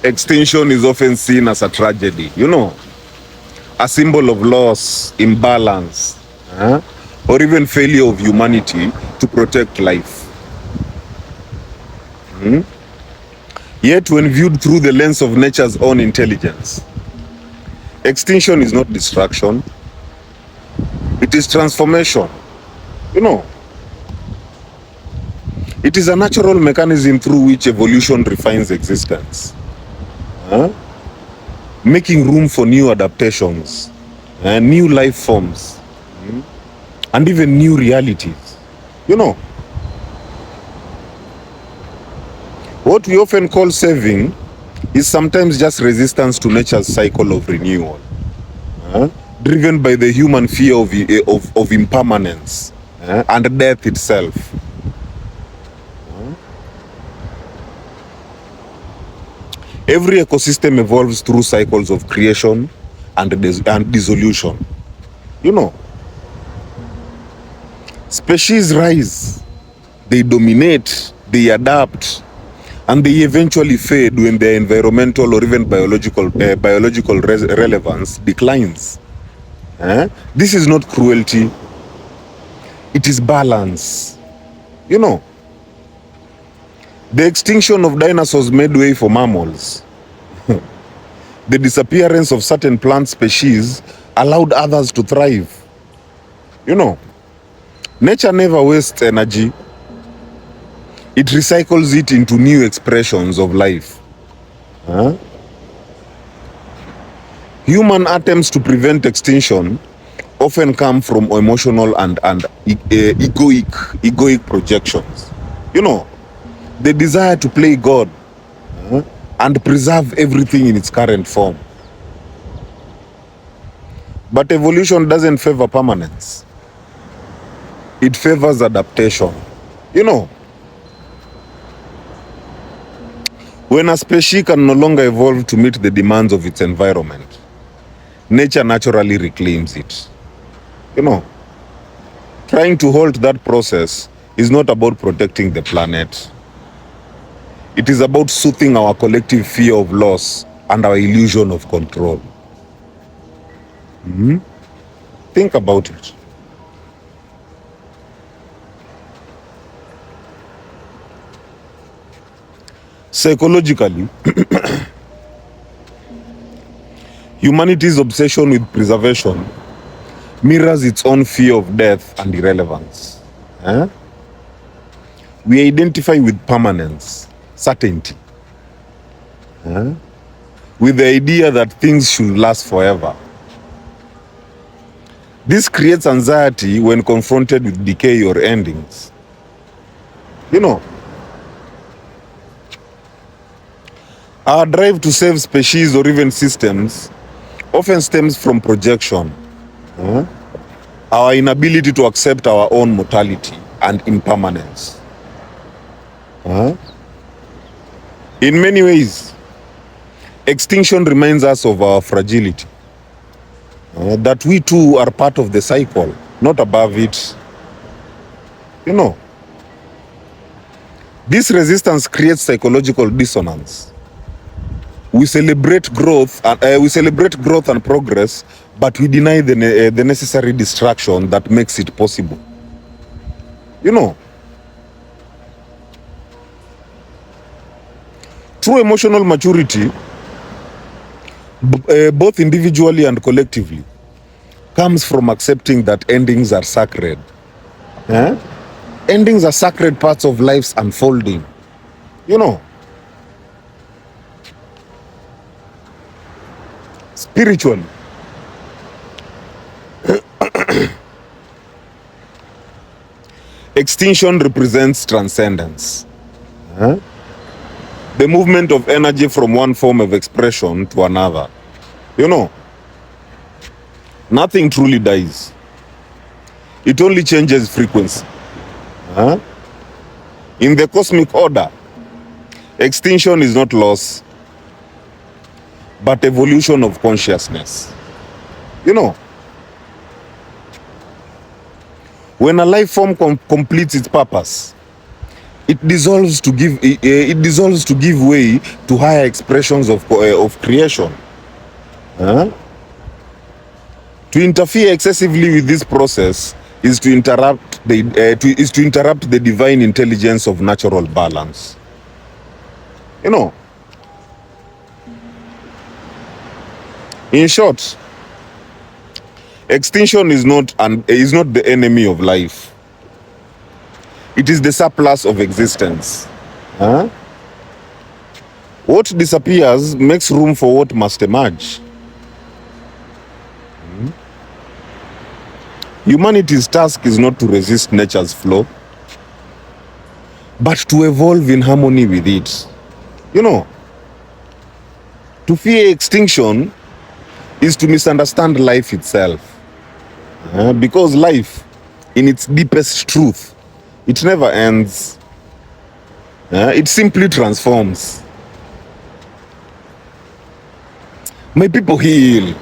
extinction is often seen as a tragedy, a symbol of loss, imbalance, or even failure of humanity to protect life. Yet, when viewed through the lens of nature's own intelligence, extinction is not destruction, it is transformation. It is a natural mechanism through which evolution refines existence, making room for new adaptations, new life forms, and even new realities. What we often call saving is sometimes just resistance to nature's cycle of renewal, driven by the human fear of impermanence and death itself. Every ecosystem evolves through cycles of creation and dissolution. Species rise, they dominate, they adapt, and they eventually fade when their environmental or even biological relevance declines. This is not cruelty, it is balance. The extinction of dinosaurs made way for mammals. The disappearance of certain plant species allowed others to thrive. Nature never wastes energy. It recycles it into new expressions of life. Human attempts to prevent extinction often come from emotional and egoic projections. The desire to play God and preserve everything in its current form. But evolution doesn't favor permanence. It favors adaptation. When a species can no longer evolve to meet the demands of its environment, nature naturally reclaims it. Trying to halt that process is not about protecting the planet. It is about soothing our collective fear of loss and our illusion of control. Think about it. Psychologically, humanity's obsession with preservation mirrors its own fear of death and irrelevance. We identify with permanence, certainty, with the idea that things should last forever. This creates anxiety when confronted with decay or endings. Our drive to save species or even systems often stems from projection, our inability to accept our own mortality and impermanence. In many ways, extinction reminds us of our fragility, that we too are part of the cycle, not above it. This resistance creates psychological dissonance. We celebrate growth and progress, but we deny the necessary distraction that makes it possible. True emotional maturity, both individually and collectively, comes from accepting that endings are sacred. Endings are sacred parts of life's unfolding. Spiritually, extinction represents transcendence. The movement of energy from one form of expression to another. Nothing truly dies. It only changes frequency. In the cosmic order, extinction is not loss, but evolution of consciousness. When a life form completes its purpose, it dissolves to give way to higher expressions of creation. Huh? To interfere excessively with this process is to interrupt the divine intelligence of natural balance. You know, in short, extinction is not the enemy of life. It is the surplus of existence. Huh? What disappears makes room for what must emerge. Humanity's task is not to resist nature's flow, but to evolve in harmony with it. You know, to fear extinction is to misunderstand life itself. Because life, in its deepest truth, it never ends. It simply transforms. My people, heal.